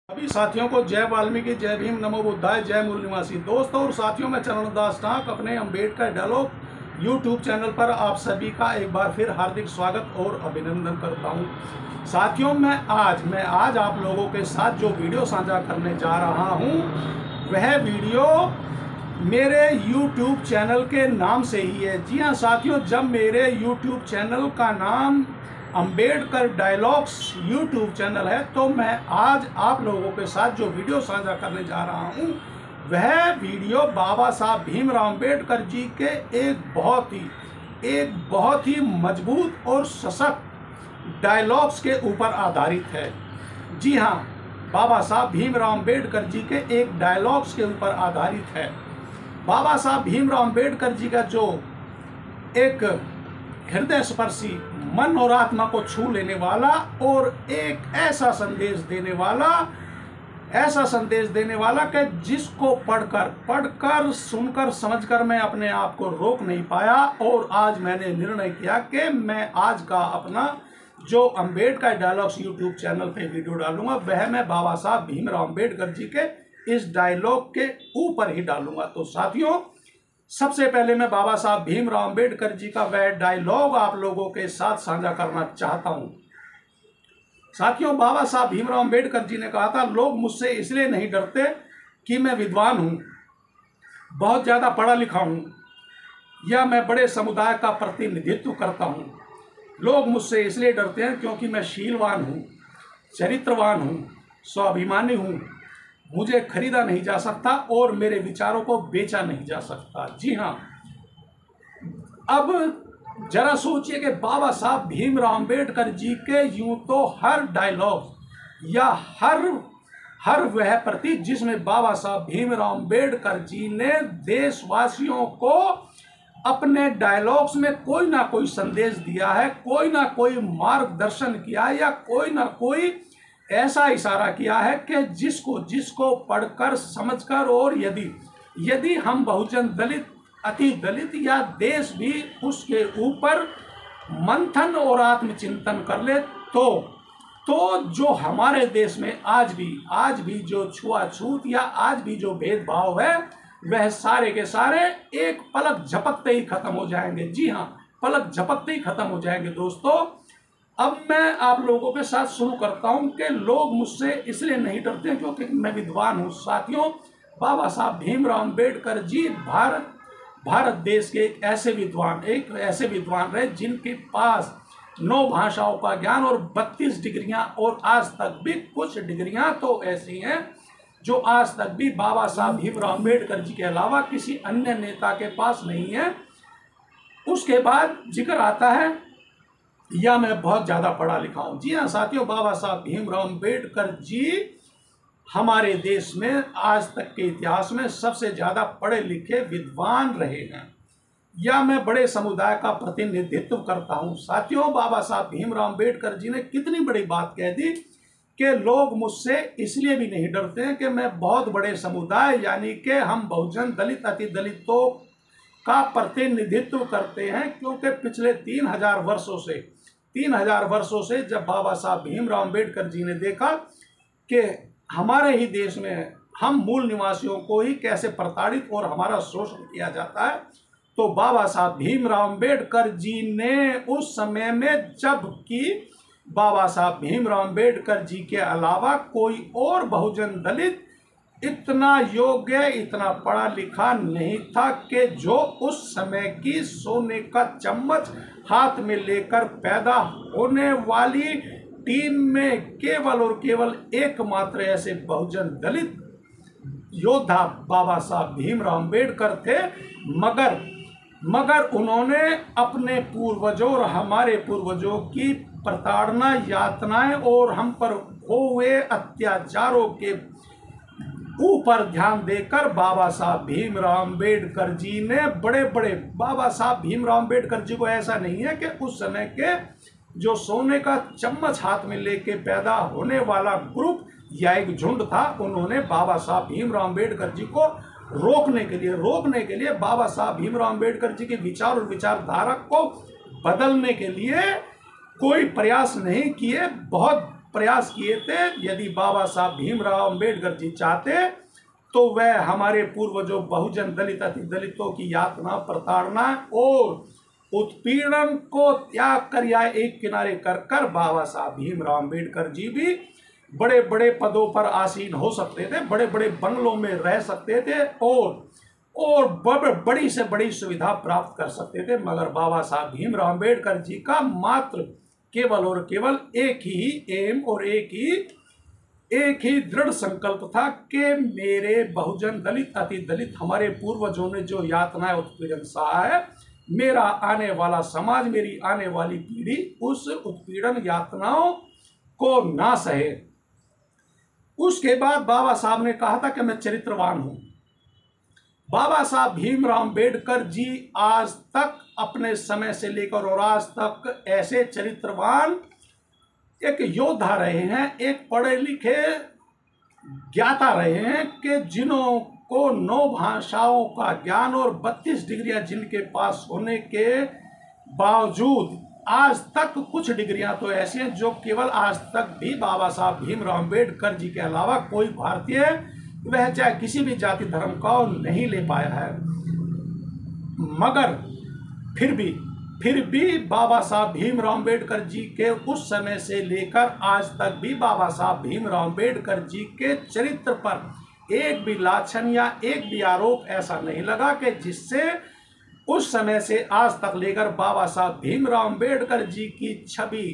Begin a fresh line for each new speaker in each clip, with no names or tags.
सभी साथियों को जय वाल्मीकि, जय भीम, नमो बुद्धाय, जय मूल निवासी। दोस्तों और साथियों, मैं चरण दास टाक अपने अम्बेडकर डायलॉग यूट्यूब चैनल पर आप सभी का एक बार फिर हार्दिक स्वागत और अभिनंदन करता हूं। साथियों, मैं आज आप लोगों के साथ जो वीडियो साझा करने जा रहा हूं, वह वीडियो मेरे यूट्यूब चैनल के नाम से ही है। जी हाँ साथियों, जब मेरे यूट्यूब चैनल का नाम अम्बेडकर डायलॉग्स यूट्यूब चैनल है, तो मैं आज आप लोगों के साथ जो वीडियो साझा करने जा रहा हूं, वह वीडियो बाबा साहब भीमराव अम्बेडकर जी के एक बहुत ही मजबूत और सशक्त डायलॉग्स के ऊपर आधारित है। जी हाँ, बाबा साहब भीमराव अम्बेडकर जी के एक डायलॉग्स के ऊपर आधारित है। बाबा साहब भीमराव अम्बेडकर जी का जो एक हृदय स्पर्शी, मन और आत्मा को छू लेने वाला और एक ऐसा संदेश देने वाला कि जिसको पढ़कर सुनकर समझकर मैं अपने आप को रोक नहीं पाया। और आज मैंने निर्णय किया कि मैं आज का अपना जो अम्बेडकर डायलॉग्स यूट्यूब चैनल पे वीडियो डालूंगा, वह मैं बाबा साहब भीमराव अम्बेडकर जी के इस डायलॉग के ऊपर ही डालूंगा। तो साथियों, सबसे पहले मैं बाबा साहब भीमराव अम्बेडकर जी का वह डायलॉग आप लोगों के साथ साझा करना चाहता हूं। साथियों, बाबा साहब भीमराव अम्बेडकर जी ने कहा था, लोग मुझसे इसलिए नहीं डरते कि मैं विद्वान हूं, बहुत ज़्यादा पढ़ा लिखा हूं, या मैं बड़े समुदाय का प्रतिनिधित्व करता हूं। लोग मुझसे इसलिए डरते हैं क्योंकि मैं शीलवान हूं, चरित्रवान हूं, स्वाभिमानी हूं, मुझे खरीदा नहीं जा सकता और मेरे विचारों को बेचा नहीं जा सकता। जी हाँ, अब जरा सोचिए कि बाबा साहब भीमराव अम्बेडकर जी के यूं तो हर डायलॉग या हर वह प्रतीक जिसमें बाबा साहब भीमराव अम्बेडकर जी ने देशवासियों को अपने डायलॉग्स में कोई ना कोई संदेश दिया है, कोई ना कोई मार्गदर्शन किया है, या कोई ना कोई ऐसा इशारा किया है कि जिसको पढ़कर समझकर, और यदि हम बहुजन दलित, अति दलित या देश भी उसके ऊपर मंथन और आत्मचिंतन कर ले, तो जो हमारे देश में आज भी जो छुआछूत या आज भी जो भेदभाव है, वह सारे के सारे एक पलक झपकते ही खत्म हो जाएंगे। जी हाँ, पलक झपकते ही खत्म हो जाएंगे। दोस्तों, अब मैं आप लोगों के साथ शुरू करता हूं कि लोग मुझसे इसलिए नहीं डरते क्योंकि मैं विद्वान हूं। साथियों, बाबा साहब भीमराव अम्बेडकर जी भारत देश के एक ऐसे विद्वान रहे जिनके पास 9 भाषाओं का ज्ञान और 32 डिग्रियां, और आज तक भी कुछ डिग्रियां तो ऐसी हैं जो आज तक भी बाबा साहब भीमराव अम्बेडकर जी के अलावा किसी अन्य नेता के पास नहीं है। उसके बाद जिक्र आता है, या मैं बहुत ज़्यादा पढ़ा लिखा हूँ। जी हाँ साथियों, बाबा साहब भीमराव अम्बेडकर जी हमारे देश में आज तक के इतिहास में सबसे ज़्यादा पढ़े लिखे विद्वान रहे हैं, या मैं बड़े समुदाय का प्रतिनिधित्व करता हूँ। साथियों, बाबा साहब भीमराव अम्बेडकर जी ने कितनी बड़ी बात कह दी कि लोग मुझसे इसलिए भी नहीं डरते हैं कि मैं बहुत बड़े समुदाय, यानी कि हम बहुजन दलित, अति दलितों का प्रतिनिधित्व करते हैं, क्योंकि पिछले 3000 वर्षों से जब बाबा साहब भीमराव अम्बेडकर जी ने देखा कि हमारे ही देश में हम मूल निवासियों को ही कैसे प्रताड़ित और हमारा शोषण किया जाता है, तो बाबा साहब भीमराव अम्बेडकर जी ने उस समय में, जबकि बाबा साहब भीमराव अम्बेडकर जी के अलावा कोई और बहुजन दलित इतना योग्य, इतना पढ़ा लिखा नहीं था कि जो उस समय की सोने का चम्मच हाथ में लेकर पैदा होने वाली टीम में केवल और केवल एकमात्र ऐसे बहुजन दलित योद्धा बाबा साहब भीमराव अम्बेडकर थे। मगर उन्होंने अपने पूर्वजों और हमारे पूर्वजों की प्रताड़ना, यातनाएं और हम पर हुए अत्याचारों के ऊपर ध्यान देकर बाबा साहब भीमराव अम्बेडकर जी ने बाबा साहब भीमराव अम्बेडकर जी को ऐसा नहीं है कि उस समय के जो सोने का चम्मच हाथ में लेके पैदा होने वाला ग्रुप या एक झुंड था, उन्होंने बाबा साहब भीमराव अम्बेडकर जी को रोकने के लिए बाबा साहब भीमराव अम्बेडकर जी के विचार और विचारधारा को बदलने के लिए कोई प्रयास नहीं किए। बहुत प्रयास किए थे। यदि बाबा साहब भीमराव अंबेडकर जी चाहते तो वह हमारे पूर्वजों बहुजन दलित अति दलितों की यातना, प्रताड़ना और उत्पीड़न को त्याग कर या एक किनारे कर कर बाबा साहब भीमराव अंबेडकर जी भी बड़े बड़े पदों पर आसीन हो सकते थे, बड़े बड़े बंगलों में रह सकते थे और बड़ी से बड़ी सुविधा प्राप्त कर सकते थे। मगर बाबा साहब भीमराव अंबेडकर जी का मात्र केवल और केवल एक ही एम और एक ही दृढ़ संकल्प था कि मेरे बहुजन दलित अति दलित हमारे पूर्वजों ने जो यातनाएं उत्पीड़न सहा है, मेरा आने वाला समाज, मेरी आने वाली पीढ़ी उस उत्पीड़न यातनाओं को ना सहे। उसके बाद बाबा साहब ने कहा था कि मैं चरित्रवान हूं। बाबा साहब भीमराव अंबेडकर जी आज तक अपने समय से लेकर और आज तक ऐसे चरित्रवान एक योद्धा रहे हैं, एक पढ़े लिखे ज्ञाता रहे हैं कि जिन्हों को 9 भाषाओं का ज्ञान और 32 डिग्रियां जिनके पास होने के बावजूद आज तक कुछ डिग्रियां तो ऐसी हैं जो केवल आज तक भी बाबा साहब भीमराव अंबेडकर जी के अलावा कोई भारतीय, वह चाहे किसी भी जाति धर्म का, नहीं ले पाया है। मगर फिर भी बाबा साहब भीमराव अंबेडकर जी के उस समय से लेकर आज तक भी बाबा साहब भीमराव अंबेडकर जी के चरित्र पर एक भी लाछन या एक भी आरोप ऐसा नहीं लगा कि जिससे उस समय से आज तक लेकर बाबा साहब भीमराव अंबेडकर जी की छवि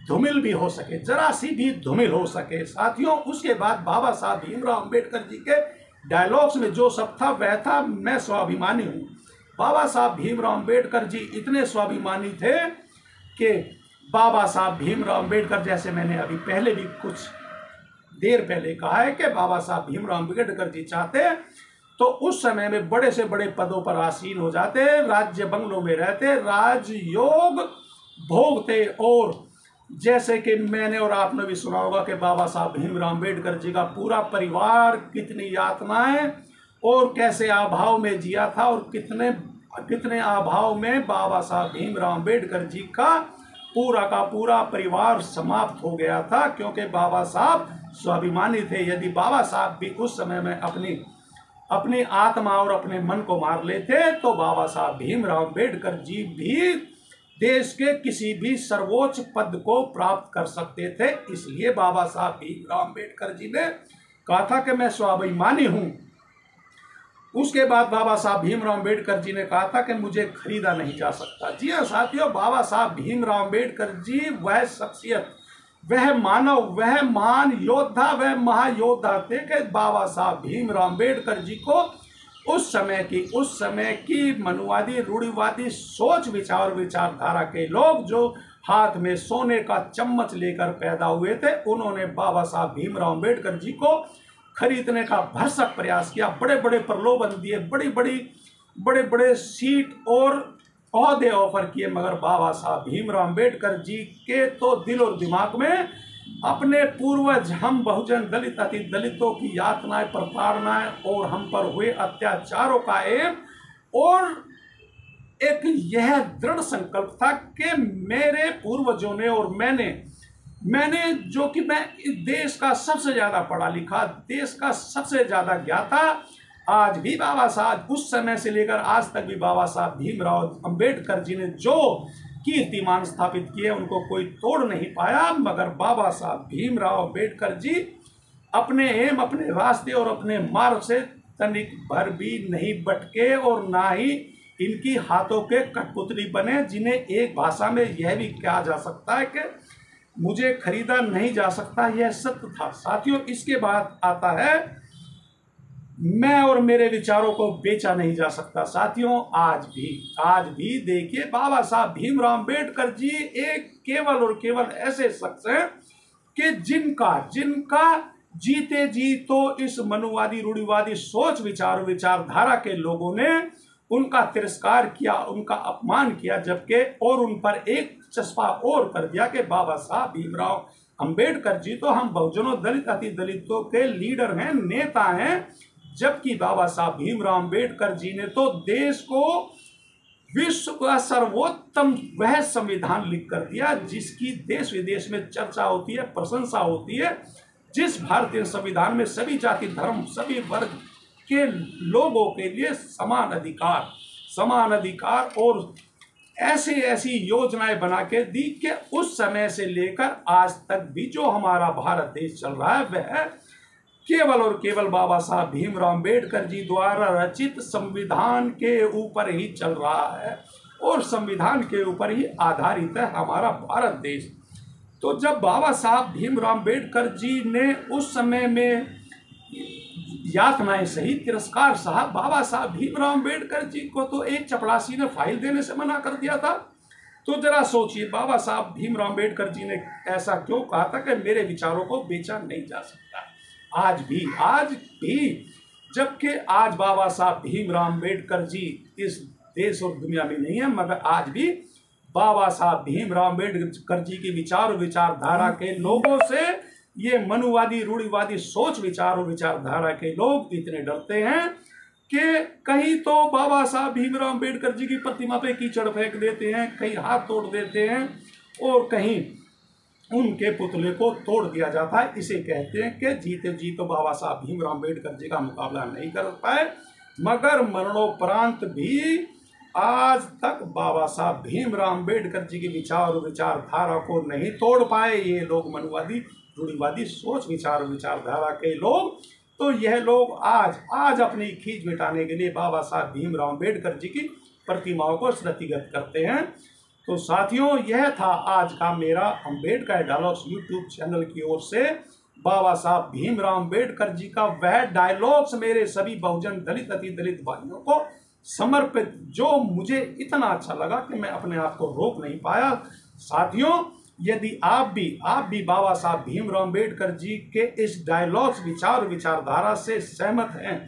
धूमिल भी हो सके, जरा सी भी धूमिल हो सके। साथियों, उसके बाद बाबा साहब भीमराव अंबेडकर जी के डायलॉग्स में जो सब था वह था, मैं स्वाभिमानी हूँ। बाबा साहब भीमराव अंबेडकर जी इतने स्वाभिमानी थे कि बाबा साहब भीमराव अंबेडकर, जैसे मैंने अभी पहले भी कुछ देर पहले कहा है कि बाबा साहब भीमराव अंबेडकर जी चाहते तो उस समय में बड़े से बड़े पदों पर आसीन हो जाते, राज्य बंगलों में रहते, राजयोग भोगते। और जैसे कि मैंने और आपने भी सुना होगा कि बाबा साहब भीमराव अंबेडकर जी का पूरा परिवार कितनी यातनाएं और कैसे अभाव में जिया था और कितने अभाव में बाबा साहब भीमराव अंबेडकर जी का पूरा परिवार समाप्त हो गया था, क्योंकि बाबा साहब स्वाभिमानी थे। यदि बाबा साहब भी उस समय में अपनी आत्मा और अपने मन को मार लेते तो बाबा साहब भीमराव अंबेडकर जी भी देश के किसी भी सर्वोच्च पद को प्राप्त कर सकते थे। इसलिए बाबा साहब भीमराव अंबेडकर जी ने कहा था कि मैं स्वाभिमानी हूं। उसके बाद बाबा साहब भीमराव अंबेडकर जी ने कहा था कि मुझे खरीदा नहीं जा सकता। जी हाँ साथियों, बाबा साहब भीमराव अंबेडकर जी वह शख्सियत, वह मानव, वह महान योद्धा, वह महायोद्धा थे कि बाबा साहब भीमराव अंबेडकर जी को उस समय की मनुवादी रूढ़िवादी सोच विचारधारा के लोग जो हाथ में सोने का चम्मच लेकर पैदा हुए थे, उन्होंने बाबा साहब भीमराव अंबेडकर जी को खरीदने का भरसक प्रयास किया, बड़े बड़े प्रलोभन दिए, बड़े बड़े सीट और ओहदे ऑफर किए। मगर बाबा साहब भीमराव अंबेडकर जी के तो दिल और दिमाग में अपने पूर्वज, हम बहुजन दलित अति दलितों की यातनाएं, प्रताड़नाएं और हम पर हुए अत्याचारों का एम और एक यह दृढ़ संकल्प था कि मेरे पूर्वजों ने और मैंने जो कि मैं इस देश का सबसे ज्यादा पढ़ा लिखा, देश का सबसे ज्यादा ज्ञाता, आज भी बाबा साहब उस समय से लेकर आज तक भी बाबा साहब भीमराव अंबेडकर जी ने जो कीर्तिमान स्थापित किए उनको कोई तोड़ नहीं पाया। मगर बाबा साहब भीमराव अंबेडकर जी अपने एम, अपने रास्ते और अपने मार्ग से तनिक भर भी नहीं भटके और ना ही इनकी हाथों के कठपुतली बने, जिन्हें एक भाषा में यह भी कहा जा सकता है कि मुझे खरीदा नहीं जा सकता। यह सत्य था साथियों। इसके बाद आता है मैं और मेरे विचारों को बेचा नहीं जा सकता। साथियों, आज भी देखिए, बाबा साहब भीमराव अंबेडकर जी एक केवल और केवल ऐसे शख्स हैं कि जिनका जीते जी तो इस मनुवादी रूढ़िवादी सोच विचारधारा के लोगों ने उनका तिरस्कार किया, उनका अपमान किया, जबकि और उन पर एक चस्पा और कर दिया कि बाबा साहब भीमराव अंबेडकर जी तो हम बहुजनों दलित अति दलितों के लीडर हैं, नेता हैं, जबकि बाबा साहब भीमराव अंबेडकर जी ने तो देश को विश्व का सर्वोत्तम वह संविधान लिख कर दिया जिसकी देश विदेश में चर्चा होती है, प्रशंसा होती है। जिस भारतीय संविधान में सभी जाति धर्म सभी वर्ग के लोगों के लिए समान अधिकार और ऐसी ऐसी योजनाएं बना के दी कि उस समय से लेकर आज तक भी जो हमारा भारत देश चल रहा है वह केवल और केवल बाबा साहब भीमराव अम्बेडकर जी द्वारा रचित संविधान के ऊपर ही चल रहा है और संविधान के ऊपर ही आधारित है हमारा भारत देश। तो जब बाबा साहब भीमराव अम्बेडकर जी ने उस समय में यातनाएं सही, तिरस्कार सहा, बाबा साहब भीमराव अम्बेडकर जी को तो एक चपरासी ने फाइल देने से मना कर दिया था। तो जरा सोचिए बाबा साहब भीमराव अम्बेडकर जी ने ऐसा क्यों कहा था कि मेरे विचारों को बेचा नहीं जा सकता। आज भी जबकि आज बाबा साहब भीमराव अम्बेडकर जी इस देश और दुनिया में नहीं है, मगर आज भी बाबा साहब भीमराव अम्बेडकर जी की विचारधारा के लोगों से ये मनुवादी रूढ़िवादी सोच विचारधारा के लोग इतने डरते हैं कि कहीं तो बाबा साहब भीमराव अम्बेडकर जी की प्रतिमा पे कीचड़ फेंक देते हैं, कहीं हाथ तोड़ देते हैं और कहीं उनके पुतले को तोड़ दिया जाता है। इसे कहते हैं कि जीते जी तो बाबा साहब भीमराव अम्बेडकर जी का मुकाबला नहीं कर पाए, मगर मरणोपरांत भी आज तक बाबा साहब भीमराव अम्बेडकर जी की विचारधारा को नहीं तोड़ पाए ये लोग, मनुवादी रूढ़िवादी सोच विचारधारा के लोग। तो यह लोग आज अपनी खींच मिटाने के लिए बाबा साहब भीमराव अम्बेडकर जी की प्रतिमाओं को श्रुतिगत करते हैं। तो साथियों, यह था आज का मेरा अम्बेडकर डायलॉग्स यूट्यूब चैनल की ओर से बाबा साहब भीमराव अम्बेडकर जी का वह डायलॉग्स मेरे सभी बहुजन दलित अति दलित भाइयों को समर्पित, जो मुझे इतना अच्छा लगा कि मैं अपने आप को रोक नहीं पाया। साथियों, यदि आप भी बाबा साहब भीमराव अम्बेडकर जी के इस डायलॉग्स विचारधारा से सहमत हैं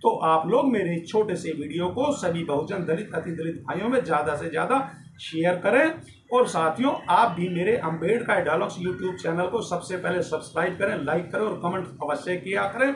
तो आप लोग मेरे छोटे से वीडियो को सभी बहुजन दलित अति दलित भाइयों में ज़्यादा से ज़्यादा शेयर करें। और साथियों, आप भी मेरे अम्बेडकर डायलॉग्स यूट्यूब चैनल को सबसे पहले सब्सक्राइब करें, लाइक करें और कमेंट अवश्य किया करें।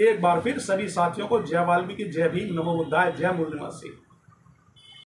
एक बार फिर सभी साथियों को जय वाल्मीकि, जय भीम, नमो बुद्धाय, जय मुरली।